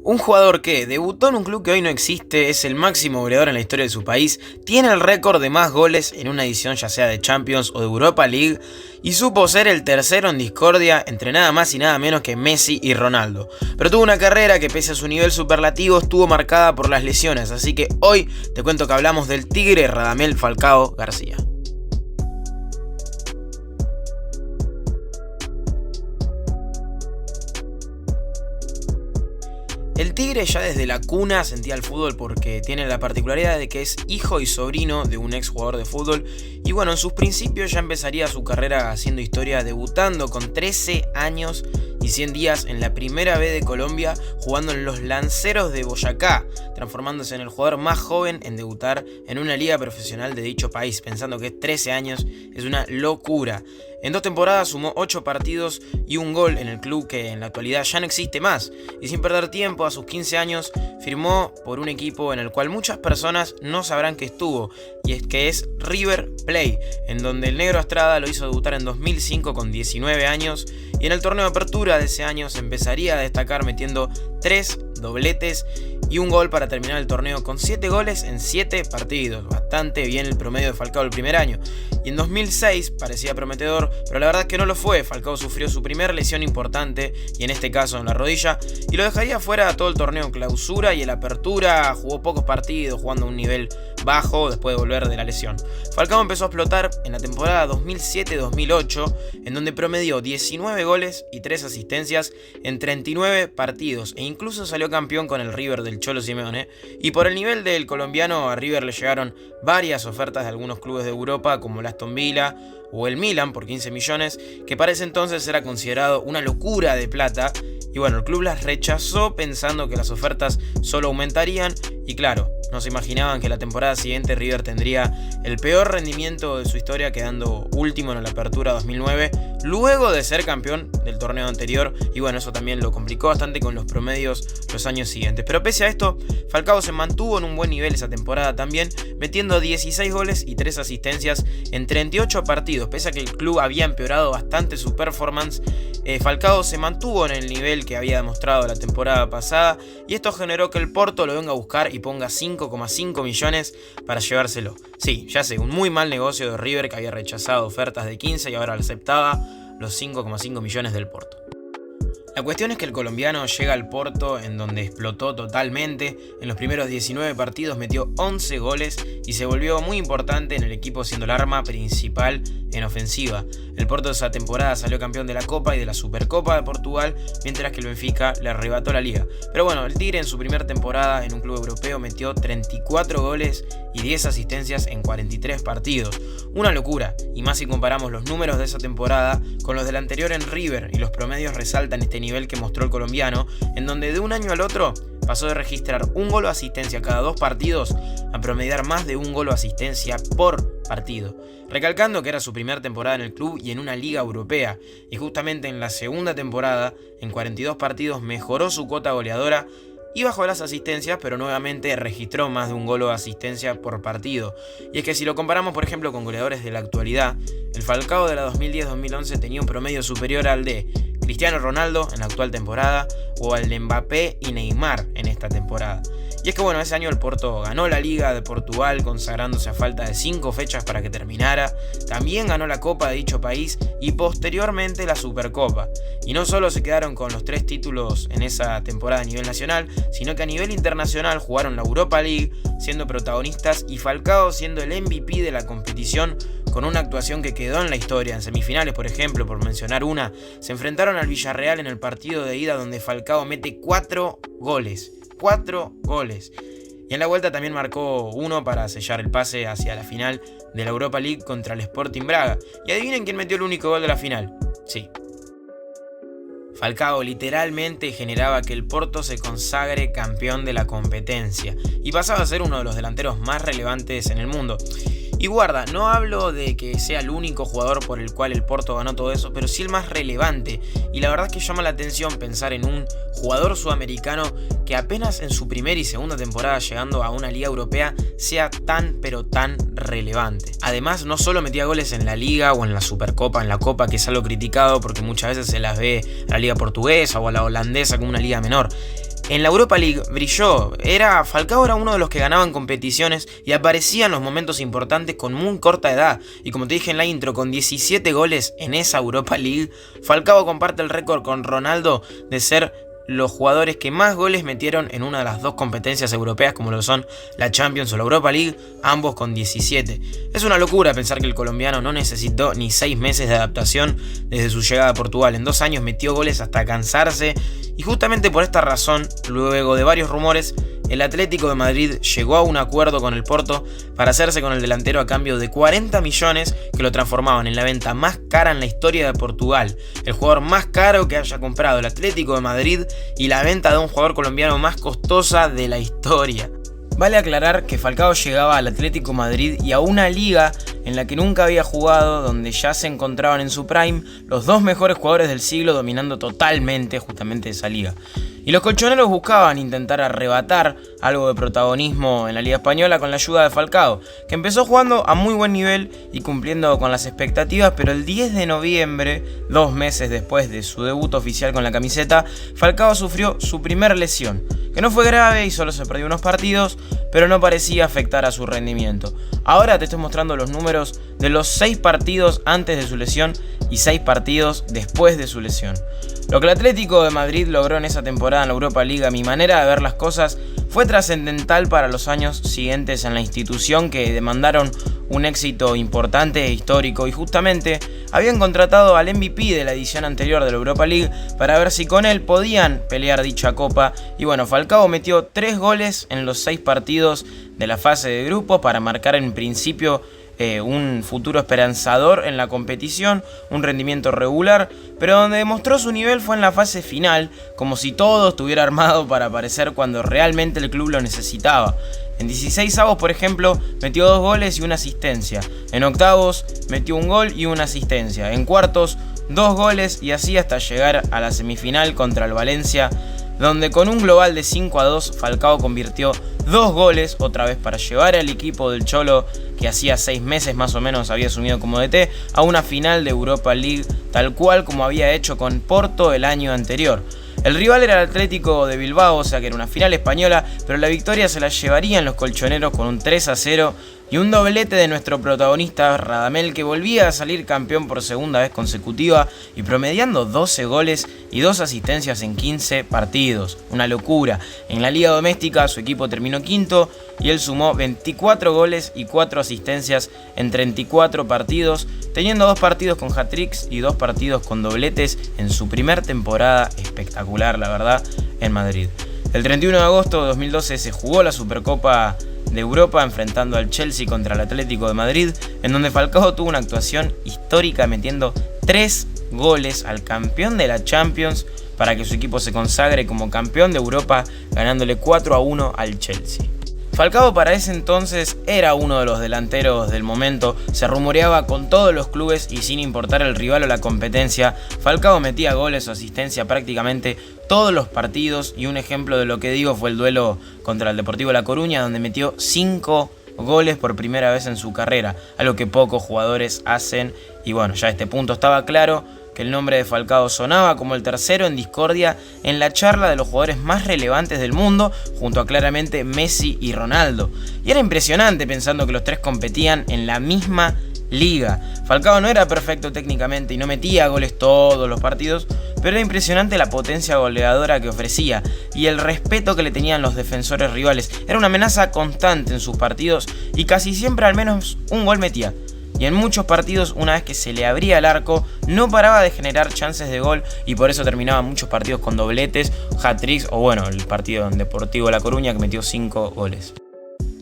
Un jugador que debutó en un club que hoy no existe, es el máximo goleador en la historia de su país, tiene el récord de más goles en una edición ya sea de Champions o de Europa League y supo ser el tercero en discordia entre nada más y nada menos que Messi y Ronaldo. Pero tuvo una carrera que pese a su nivel superlativo estuvo marcada por las lesiones, así que hoy te cuento que hablamos del Tigre Radamel Falcao García. El Tigre ya desde la cuna sentía el fútbol porque tiene la particularidad de que es hijo y sobrino de un ex jugador de fútbol y bueno, en sus principios ya empezaría su carrera haciendo historia debutando con 13 años y 100 días en la Primera B de Colombia jugando en los Lanceros de Boyacá, transformándose en el jugador más joven en debutar en una liga profesional de dicho país, pensando que 13 años es una locura. En 2 temporadas sumó 8 partidos y un gol en el club que en la actualidad ya no existe más, y sin perder tiempo a sus 15 años firmó por un equipo en el cual muchas personas no sabrán que estuvo, y es que es River Plate, en donde el Negro Estrada lo hizo debutar en 2005 con 19 años, y en el torneo de apertura de ese año se empezaría a destacar metiendo 3 dobletes y un gol para terminar el torneo con 7 goles en 7 partidos, bastante bien el promedio de Falcao el primer año. Y en 2006 parecía prometedor, pero la verdad es que no lo fue. Falcao sufrió su primera lesión importante, y en este caso en la rodilla, y lo dejaría fuera todo el torneo clausura, y en la apertura jugó pocos partidos, jugando a un nivel bajo después de volver de la lesión. Falcao empezó a explotar en la temporada 2007-2008, en donde promedió 19 goles y 3 asistencias en 39 partidos, e incluso salió campeón con el River del Cholo Simeone, y por el nivel del colombiano a River le llegaron varias ofertas de algunos clubes de Europa como el Aston Villa o el Milan por 15 millones, que para ese entonces era considerado una locura de plata, y bueno, el club las rechazó pensando que las ofertas solo aumentarían, y claro, no se imaginaban que la temporada siguiente River tendría el peor rendimiento de su historia, quedando último en la apertura 2009, luego de ser campeón del torneo anterior, y bueno, eso también lo complicó bastante con los promedios los años siguientes. Pero pese a esto, Falcao se mantuvo en un buen nivel esa temporada también, metiendo 16 goles y 3 asistencias en 38 partidos. Pese a que el club había empeorado bastante su performance, Falcao se mantuvo en el nivel que había demostrado la temporada pasada, y esto generó que el Porto lo venga a buscar y ponga 5,5 millones para llevárselo. Sí, ya sé, un muy mal negocio de River, que había rechazado ofertas de 15 y ahora aceptaba los 5,5 millones del Porto. La cuestión es que el colombiano llega al Porto, en donde explotó totalmente. En los primeros 19 partidos metió 11 goles y se volvió muy importante en el equipo, siendo el arma principal en ofensiva. El Porto esa temporada salió campeón de la Copa y de la Supercopa de Portugal, mientras que el Benfica le arrebató la liga. Pero bueno, el Tigre en su primera temporada en un club europeo metió 34 goles y 10 asistencias en 43 partidos. Una locura, y más si comparamos los números de esa temporada con los del anterior en River, y los promedios resaltan este nivel que mostró el colombiano, en donde de un año al otro pasó de registrar un gol o asistencia cada 2 partidos a promediar más de un gol o asistencia por partido, recalcando que era su primera temporada en el club y en una liga europea, y justamente en la segunda temporada, en 42 partidos, mejoró su cuota goleadora y bajó las asistencias, pero nuevamente registró más de un gol o asistencia por partido. Y es que si lo comparamos por ejemplo con goleadores de la actualidad, el Falcao de la 2010-2011 tenía un promedio superior al de Cristiano Ronaldo en la actual temporada o al de Mbappé y Neymar en esta temporada. Y es que bueno, ese año el Porto ganó la Liga de Portugal, consagrándose a falta de 5 fechas para que terminara. También ganó la Copa de dicho país y posteriormente la Supercopa. Y no solo se quedaron con los 3 títulos en esa temporada a nivel nacional, sino que a nivel internacional jugaron la Europa League siendo protagonistas, y Falcao siendo el MVP de la competición, con una actuación que quedó en la historia. En semifinales, por ejemplo, por mencionar una, se enfrentaron al Villarreal en el partido de ida, donde Falcao mete 4 goles. 4 goles. Y en la vuelta también marcó uno para sellar el pase hacia la final de la Europa League contra el Sporting Braga. Y adivinen quién metió el único gol de la final. Sí, Falcao literalmente generaba que el Porto se consagre campeón de la competencia y pasaba a ser uno de los delanteros más relevantes en el mundo. Y guarda, no hablo de que sea el único jugador por el cual el Porto ganó todo eso, pero sí el más relevante. Y la verdad es que llama la atención pensar en un jugador sudamericano que apenas en su primera y segunda temporada llegando a una liga europea sea tan pero tan relevante. Además, no solo metía goles en la liga o en la Supercopa, en la Copa, que es algo criticado porque muchas veces se las ve a la liga portuguesa o a la holandesa como una liga menor. En la Europa League brilló, Falcao era uno de los que ganaban competiciones y aparecía en los momentos importantes con muy corta edad, y como te dije en la intro, con 17 goles en esa Europa League, Falcao comparte el récord con Ronaldo de ser los jugadores que más goles metieron en una de las dos competencias europeas como lo son la Champions o la Europa League, ambos con 17. Es una locura pensar que el colombiano no necesitó ni 6 meses de adaptación desde su llegada a Portugal. En 2 años metió goles hasta cansarse, y justamente por esta razón, luego de varios rumores, el Atlético de Madrid llegó a un acuerdo con el Porto para hacerse con el delantero a cambio de 40 millones que lo transformaban en la venta más cara en la historia de Portugal, el jugador más caro que haya comprado el Atlético de Madrid y la venta de un jugador colombiano más costosa de la historia. Vale aclarar que Falcao llegaba al Atlético de Madrid y a una liga en la que nunca había jugado, donde ya se encontraban en su prime los dos mejores jugadores del siglo dominando totalmente justamente esa liga. Y los colchoneros buscaban intentar arrebatar algo de protagonismo en la Liga Española con la ayuda de Falcao, que empezó jugando a muy buen nivel y cumpliendo con las expectativas, pero el 10 de noviembre, 2 meses después de su debut oficial con la camiseta, Falcao sufrió su primera lesión, que no fue grave y solo se perdió unos partidos, pero no parecía afectar a su rendimiento. Ahora te estoy mostrando los números de los 6 partidos antes de su lesión y 6 partidos después de su lesión. Lo que el Atlético de Madrid logró en esa temporada en la Europa League, a mi manera de ver las cosas, fue trascendental para los años siguientes en la institución, que demandaron un éxito importante e histórico, y justamente habían contratado al MVP de la edición anterior de la Europa League para ver si con él podían pelear dicha copa. Y bueno, Falcao metió 3 goles en los 6 partidos de la fase de grupos para marcar en principio un futuro esperanzador en la competición, un rendimiento regular, pero donde demostró su nivel fue en la fase final, como si todo estuviera armado para aparecer cuando realmente el club lo necesitaba. En 16avos, por ejemplo, metió 2 goles y una asistencia. En octavos metió 1 gol y una asistencia. En cuartos, 2 goles, y así hasta llegar a la semifinal contra el Valencia, donde con un global de 5-2 Falcao convirtió 2 goles, otra vez para llevar al equipo del Cholo, que hacía 6 meses más o menos había asumido como DT, a una final de Europa League, tal cual como había hecho con Porto el año anterior. El rival era el Atlético de Bilbao, o sea que era una final española, pero la victoria se la llevarían los colchoneros con un 3-0 y un doblete de nuestro protagonista Radamel, que volvía a salir campeón por segunda vez consecutiva y promediando 12 goles y 2 asistencias en 15 partidos. Una locura. En la liga doméstica su equipo terminó quinto y él sumó 24 goles y 4 asistencias en 34 partidos, teniendo 2 partidos con hat-tricks y 2 partidos con dobletes en su primer temporada espectacular, la verdad, en Madrid. El 31 de agosto de 2012 se jugó la Supercopa de Europa enfrentando al Chelsea contra el Atlético de Madrid, en donde Falcao tuvo una actuación histórica metiendo 3 goles al campeón de la Champions para que su equipo se consagre como campeón de Europa, ganándole 4-1 al Chelsea. Falcao para ese entonces era uno de los delanteros del momento, se rumoreaba con todos los clubes y sin importar el rival o la competencia, Falcao metía goles o asistencia prácticamente todos los partidos, y un ejemplo de lo que digo fue el duelo contra el Deportivo La Coruña, donde metió 5 goles por primera vez en su carrera, algo que pocos jugadores hacen, y bueno, ya a este punto estaba claro que el nombre de Falcao sonaba como el tercero en discordia en la charla de los jugadores más relevantes del mundo, junto a claramente Messi y Ronaldo. Y era impresionante pensando que los 3 competían en la misma liga. Falcao no era perfecto técnicamente y no metía goles todos los partidos, pero era impresionante la potencia goleadora que ofrecía y el respeto que le tenían los defensores rivales. Era una amenaza constante en sus partidos y casi siempre al menos un gol metía. Y en muchos partidos, una vez que se le abría el arco, no paraba de generar chances de gol, y por eso terminaba muchos partidos con dobletes, hat-tricks, o bueno, el partido en Deportivo La Coruña que metió 5 goles.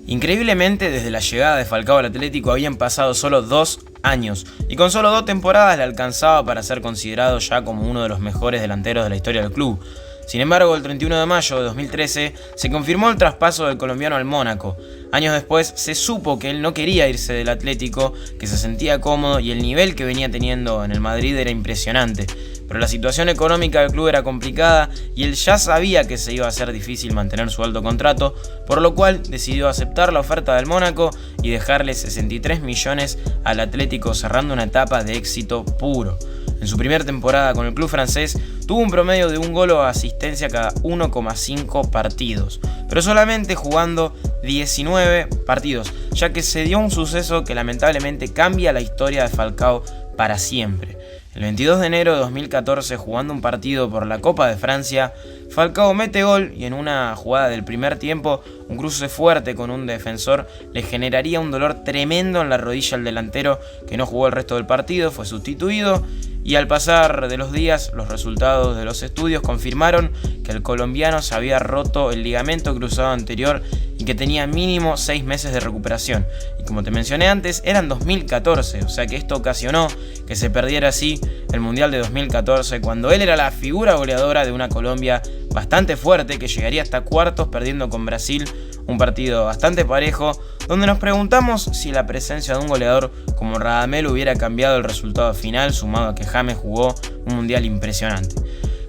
Increíblemente, desde la llegada de Falcao al Atlético habían pasado solo 2 años, y con solo 2 temporadas le alcanzaba para ser considerado ya como uno de los mejores delanteros de la historia del club. Sin embargo, el 31 de mayo de 2013 se confirmó el traspaso del colombiano al Mónaco. Años después se supo que él no quería irse del Atlético, que se sentía cómodo y el nivel que venía teniendo en el Madrid era impresionante. Pero la situación económica del club era complicada y él ya sabía que se iba a hacer difícil mantener su alto contrato, por lo cual decidió aceptar la oferta del Mónaco y dejarle 63 millones al Atlético, cerrando una etapa de éxito puro. En su primera temporada con el club francés tuvo un promedio de un gol o asistencia cada 1,5 partidos, pero solamente jugando 19 partidos, ya que se dio un suceso que lamentablemente cambia la historia de Falcao para siempre. El 22 de enero de 2014, jugando un partido por la Copa de Francia, Falcao mete gol y en una jugada del primer tiempo, un cruce fuerte con un defensor le generaría un dolor tremendo en la rodilla al delantero, que no jugó el resto del partido, fue sustituido. Y al pasar de los días, los resultados de los estudios confirmaron que el colombiano se había roto el ligamento cruzado anterior y que tenía mínimo 6 meses de recuperación. Y como te mencioné antes, eran 2014, o sea que esto ocasionó que se perdiera así el Mundial de 2014, cuando él era la figura goleadora de una Colombia bastante fuerte que llegaría hasta cuartos perdiendo con Brasil, un partido bastante parejo, donde nos preguntamos si la presencia de un goleador como Radamel hubiera cambiado el resultado final, sumado a que James jugó un mundial impresionante.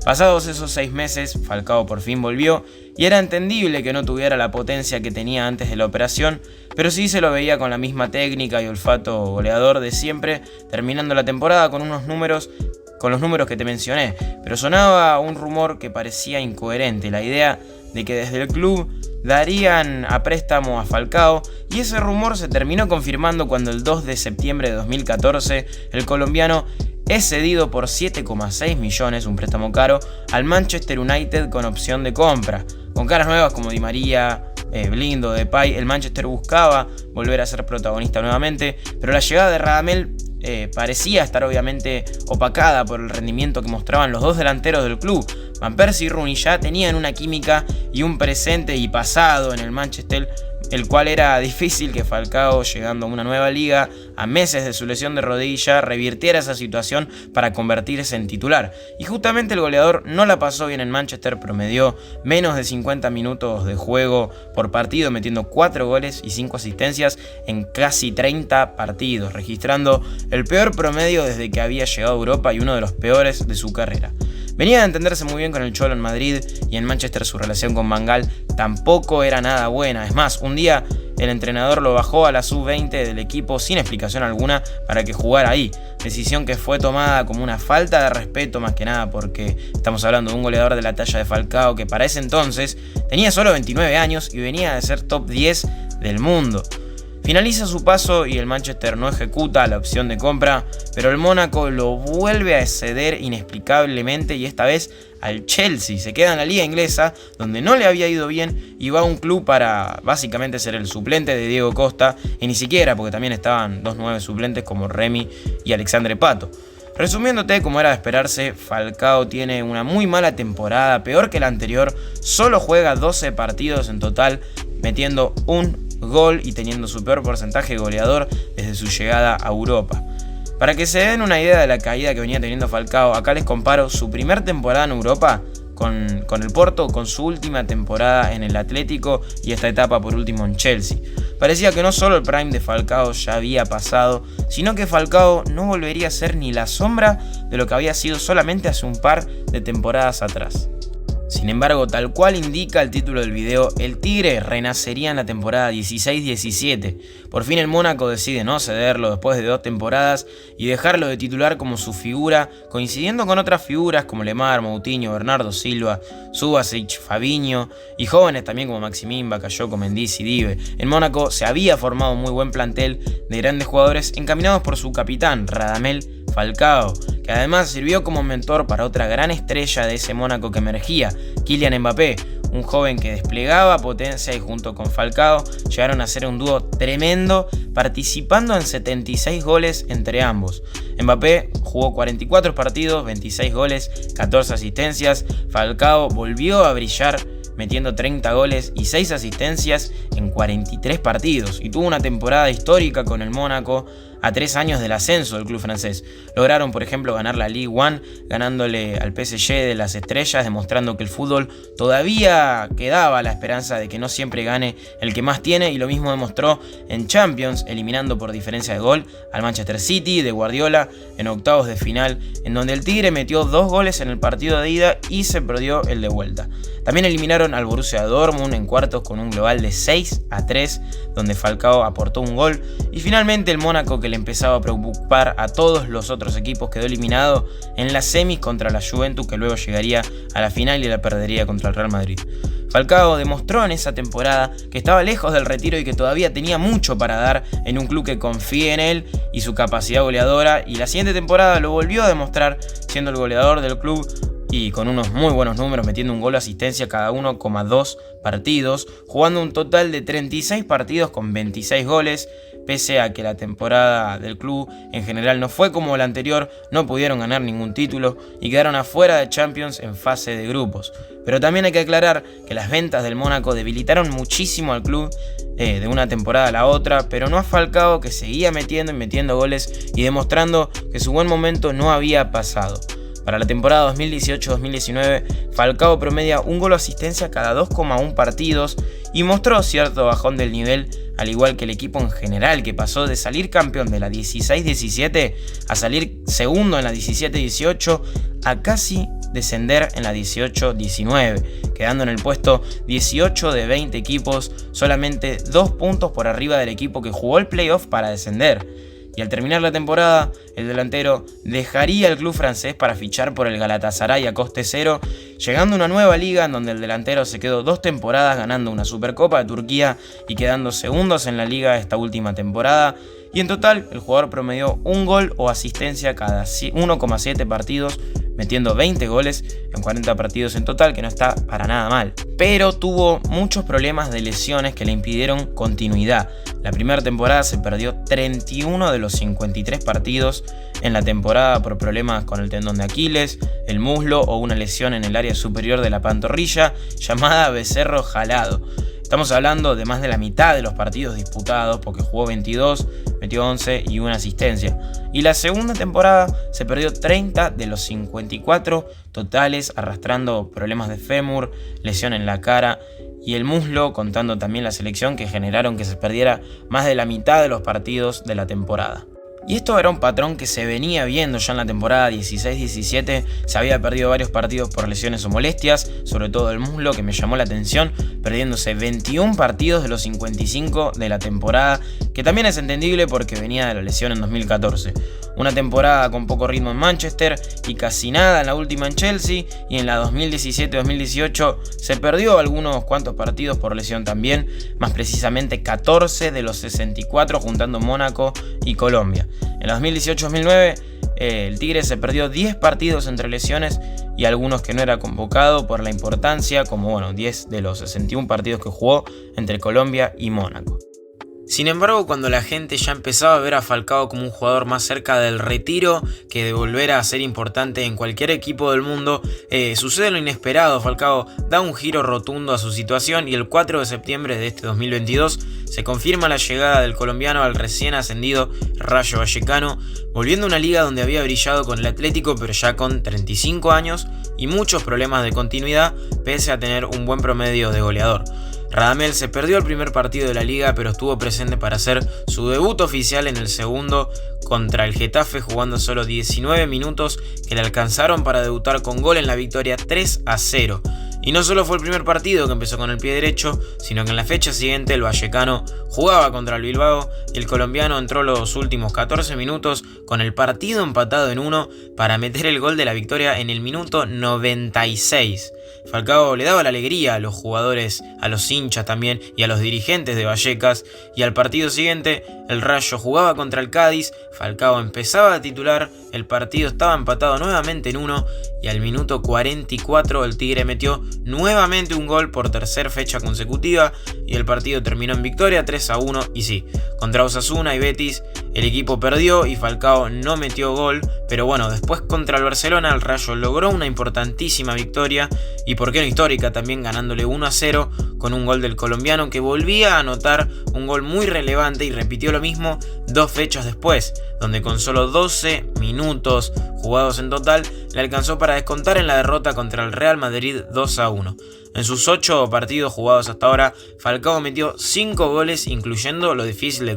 Pasados esos 6 meses, Falcao por fin volvió y era entendible que no tuviera la potencia que tenía antes de la operación, pero sí se lo veía con la misma técnica y olfato goleador de siempre, terminando la temporada con los números que te mencioné, pero sonaba un rumor que parecía incoherente, la idea de que desde el club darían a préstamo a Falcao, y ese rumor se terminó confirmando cuando el 2 de septiembre de 2014 el colombiano es cedido por 7,6 millones, un préstamo caro, al Manchester United con opción de compra. Con caras nuevas como Di María, Blind o Depay, el Manchester buscaba volver a ser protagonista nuevamente, pero la llegada de Radamel parecía estar obviamente opacada por el rendimiento que mostraban los dos delanteros del club. Van Persie y Rooney ya tenían una química y un presente y pasado en el Manchester, el cual era difícil que Falcao, llegando a una nueva liga a meses de su lesión de rodilla, revirtiera esa situación para convertirse en titular. Y justamente el goleador no la pasó bien en Manchester, promedió menos de 50 minutos de juego por partido, metiendo 4 goles y 5 asistencias en casi 30 partidos, registrando el peor promedio desde que había llegado a Europa y uno de los peores de su carrera. Venía de entenderse muy bien con el Cholo en Madrid, y en Manchester su relación con Van Gaal tampoco era nada buena. Es más, un día el entrenador lo bajó a la sub-20 del equipo sin explicación alguna para que jugara ahí, decisión que fue tomada como una falta de respeto más que nada, porque estamos hablando de un goleador de la talla de Falcao que para ese entonces tenía solo 29 años y venía de ser top 10 del mundo. Finaliza su paso y el Manchester no ejecuta la opción de compra, pero el Mónaco lo vuelve a ceder inexplicablemente, y esta vez al Chelsea. Se queda en la liga inglesa, donde no le había ido bien, y va a un club para básicamente ser el suplente de Diego Costa, y ni siquiera, porque también estaban 2 nueve suplentes como Remy y Alexandre Pato. Resumiéndote, como era de esperarse, Falcao tiene una muy mala temporada, peor que la anterior. Solo juega 12 partidos en total, metiendo un gol y teniendo su peor porcentaje goleador desde su llegada a Europa. Para que se den una idea de la caída que venía teniendo Falcao, acá les comparo su primer temporada en Europa con el Porto, con su última temporada en el Atlético y esta etapa por último en Chelsea. Parecía que no solo el prime de Falcao ya había pasado, sino que Falcao no volvería a ser ni la sombra de lo que había sido solamente hace un par de temporadas atrás. Sin embargo, tal cual indica el título del video, el Tigre renacería en la temporada 16-17. Por fin el Mónaco decide no cederlo después de 2 temporadas y dejarlo de titular como su figura, coincidiendo con otras figuras como Lemar, Moutinho, Bernardo Silva, Subasic, Fabinho y jóvenes también como Maximín, Bakayoko, Mendyz y Dive. En Mónaco se había formado un muy buen plantel de grandes jugadores encaminados por su capitán, Radamel Falcao, que además sirvió como mentor para otra gran estrella de ese Mónaco que emergía, Kylian Mbappé, un joven que desplegaba potencia y junto con Falcao llegaron a ser un dúo tremendo, participando en 76 goles entre ambos. Mbappé jugó 44 partidos, 26 goles, 14 asistencias. Falcao volvió a brillar metiendo 30 goles y 6 asistencias en 43 partidos y tuvo una temporada histórica con el Mónaco. a 3 años del ascenso del club francés. Lograron, por ejemplo, ganar la Ligue 1, ganándole al PSG de las estrellas, demostrando que el fútbol todavía quedaba la esperanza de que no siempre gane el que más tiene, y lo mismo demostró en Champions, eliminando por diferencia de gol al Manchester City de Guardiola en octavos de final, en donde el Tigre metió 2 goles en el partido de ida y se perdió el de vuelta. También eliminaron al Borussia Dortmund en cuartos con un global de 6-3, donde Falcao aportó un gol, y finalmente el Mónaco, que le empezaba a preocupar a todos los otros equipos, quedó eliminado en las semis contra la Juventus, que luego llegaría a la final y la perdería contra el Real Madrid. Falcao demostró en esa temporada que estaba lejos del retiro y que todavía tenía mucho para dar en un club que confíe en él y su capacidad goleadora, y la siguiente temporada lo volvió a demostrar siendo el goleador del club y con unos muy buenos números, metiendo un gol o asistencia cada 1,2 partidos, jugando un total de 36 partidos con 26 goles. Pese a que la temporada del club en general no fue como la anterior, no pudieron ganar ningún título y quedaron afuera de Champions en fase de grupos. Pero también hay que aclarar que las ventas del Mónaco debilitaron muchísimo al club de una temporada a la otra, pero no a Falcao, que seguía metiendo goles y demostrando que su buen momento no había pasado. Para la temporada 2018-2019, Falcao promedia un gol o asistencia cada 2,1 partidos y mostró cierto bajón del nivel, al igual que el equipo en general, que pasó de salir campeón de la 16-17 a salir segundo en la 17-18 a casi descender en la 18-19, quedando en el puesto 18 de 20 equipos, solamente 2 puntos por arriba del equipo que jugó el playoff para descender. Y al terminar la temporada, el delantero dejaría el club francés para fichar por el Galatasaray a coste cero, llegando a una nueva liga en donde el delantero se quedó 2 temporadas ganando una Supercopa de Turquía y quedando segundos en la liga esta última temporada. Y en total, el jugador promedió un gol o asistencia cada 1,7 partidos, metiendo 20 goles en 40 partidos en total, que no está para nada mal. Pero tuvo muchos problemas de lesiones que le impidieron continuidad. La primera temporada se perdió 31 de los 53 partidos en la temporada por problemas con el tendón de Aquiles, el muslo o una lesión en el área superior de la pantorrilla llamada becerro jalado. Estamos hablando de más de la mitad de los partidos disputados, porque jugó 22, metió 11 y una asistencia. Y la segunda temporada se perdió 30 de los 54 totales, arrastrando problemas de fémur, lesión en la cara y el muslo, contando también la selección, que generaron que se perdiera más de la mitad de los partidos de la temporada. Y esto era un patrón que se venía viendo ya en la temporada 16-17, se había perdido varios partidos por lesiones o molestias, sobre todo el muslo, que me llamó la atención, perdiéndose 21 partidos de los 55 de la temporada, que también es entendible porque venía de la lesión en 2014. Una temporada con poco ritmo en Manchester y casi nada en la última en Chelsea, y en la 2017-2018 se perdió algunos cuantos partidos por lesión también, más precisamente 14 de los 64 juntando Mónaco y Colombia. En la 2018-2009 el Tigre se perdió 10 partidos entre lesiones y algunos que no era convocado por la importancia, como 10 de los 61 partidos que jugó entre Colombia y Mónaco. Sin embargo, cuando la gente ya empezaba a ver a Falcao como un jugador más cerca del retiro que de volver a ser importante en cualquier equipo del mundo, sucede lo inesperado. Falcao da un giro rotundo a su situación y el 4 de septiembre de este 2022 se confirma la llegada del colombiano al recién ascendido Rayo Vallecano, volviendo a una liga donde había brillado con el Atlético, pero ya con 35 años y muchos problemas de continuidad, pese a tener un buen promedio de goleador. Radamel se perdió el primer partido de la liga, pero estuvo presente para hacer su debut oficial en el segundo contra el Getafe, jugando solo 19 minutos que le alcanzaron para debutar con gol en la victoria 3-0. Y no solo fue el primer partido que empezó con el pie derecho, sino que en la fecha siguiente el vallecano jugaba contra el Bilbao y el colombiano entró los últimos 14 minutos con el partido empatado en 1 para meter el gol de la victoria en el minuto 96. Falcao le daba la alegría a los jugadores, a los hinchas también y a los dirigentes de Vallecas, y al partido siguiente el Rayo jugaba contra el Cádiz, Falcao empezaba a titular, el partido estaba empatado nuevamente en 1 y al minuto 44 el Tigre metió nuevamente un gol por tercera fecha consecutiva y el partido terminó en victoria 3-1. Y sí, contra Osasuna y Betis El equipo perdió y Falcao no metió gol, pero bueno, después contra el Barcelona el Rayo logró una importantísima victoria y por qué no histórica también, ganándole 1-0 con un gol del colombiano que volvía a anotar un gol muy relevante y repitió lo mismo 2 fechas después, donde con solo 12 minutos jugados en total le alcanzó para descontar en la derrota contra el Real Madrid 2-1. En sus 8 partidos jugados hasta ahora, Falcao metió 5 goles, incluyendo lo difícil de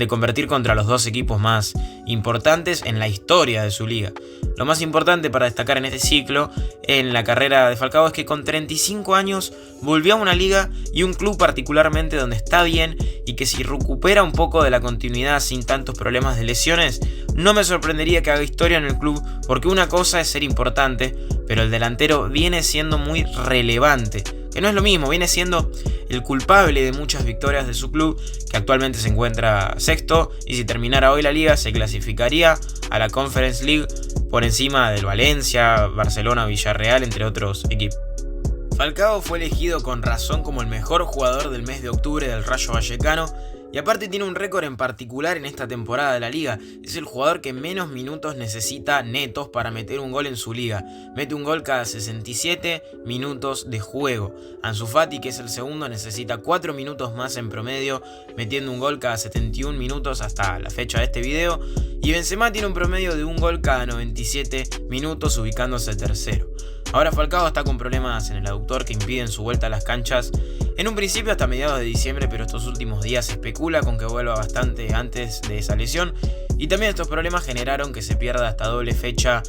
convertir contra los 2 equipos más importantes en la historia de su liga. Lo más importante para destacar en este ciclo en la carrera de Falcao es que con 35 años volvió a una liga y un club particularmente donde está bien, y que si recupera un poco de la continuidad sin tantos problemas de lesiones, no me sorprendería que haga historia en el club, porque una cosa es ser importante, pero el delantero viene siendo muy relevante, que no es lo mismo, viene siendo el culpable de muchas victorias de su club, que actualmente se encuentra sexto, y si terminara hoy la liga se clasificaría a la Conference League por encima del Valencia, Barcelona, Villarreal, entre otros equipos. Falcao fue elegido con razón como el mejor jugador del mes de octubre del Rayo Vallecano, y aparte tiene un récord en particular en esta temporada de la liga. Es el jugador que menos minutos necesita netos para meter un gol en su liga. Mete un gol cada 67 minutos de juego. Ansu Fati, que es el segundo, necesita 4 minutos más en promedio, metiendo un gol cada 71 minutos hasta la fecha de este video. Y Benzema tiene un promedio de un gol cada 97 minutos, ubicándose tercero. Ahora Falcao está con problemas en el aductor que impiden su vuelta a las canchas en un principio hasta mediados de diciembre, pero estos últimos días se especula con que vuelva bastante antes de esa lesión, y también estos problemas generaron que se pierda hasta doble fecha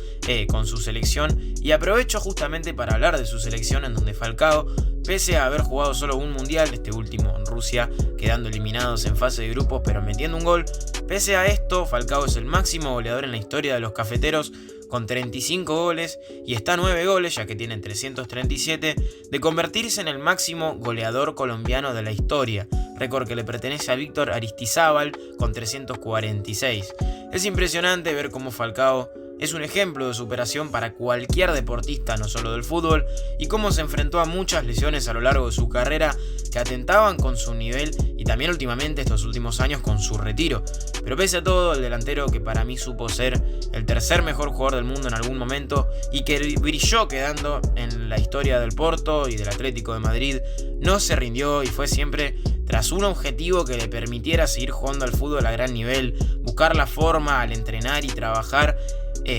con su selección. Y aprovecho justamente para hablar de su selección, en donde Falcao, pese a haber jugado solo un mundial, este último en Rusia, quedando eliminados en fase de grupos pero metiendo un gol, pese a esto Falcao es el máximo goleador en la historia de los cafeteros, con 35 goles, y está a 9 goles, ya que tiene 337, de convertirse en el máximo goleador colombiano de la historia, récord que le pertenece a Víctor Aristizábal con 346. Es impresionante ver cómo Falcao es un ejemplo de superación para cualquier deportista, no solo del fútbol, y cómo se enfrentó a muchas lesiones a lo largo de su carrera que atentaban con su nivel, y también últimamente estos últimos años con su retiro. Pero pese a todo, el delantero que para mí supo ser el tercer mejor jugador del mundo en algún momento y que brilló quedando en la historia del Porto y del Atlético de Madrid, no se rindió y fue siempre tras un objetivo que le permitiera seguir jugando al fútbol a gran nivel, buscar la forma al entrenar y trabajar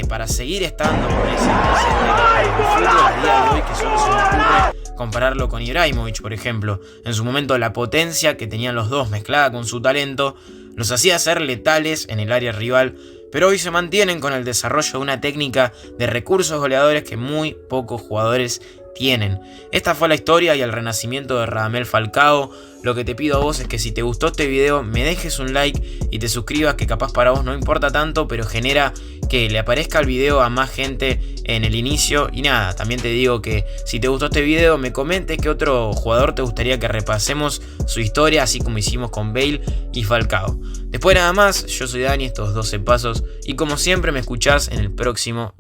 para seguir estando presente en el fútbol a día de hoy, que solo se me ocurre compararlo con Ibrahimovic, por ejemplo. En su momento la potencia que tenían los dos mezclada con su talento los hacía ser letales en el área rival, pero hoy se mantienen con el desarrollo de una técnica de recursos goleadores que muy pocos jugadores tienen. Esta fue la historia y el renacimiento de Radamel Falcao. Lo que te pido a vos es que si te gustó este video me dejes un like y te suscribas, que capaz para vos no importa tanto, pero genera que le aparezca el video a más gente en el inicio. Y nada, también te digo que si te gustó este video me comentes qué otro jugador te gustaría que repasemos su historia, así como hicimos con Bale y Falcao. Después nada más, yo soy Dani, estos 12 pasos, y como siempre me escuchás en el próximo video.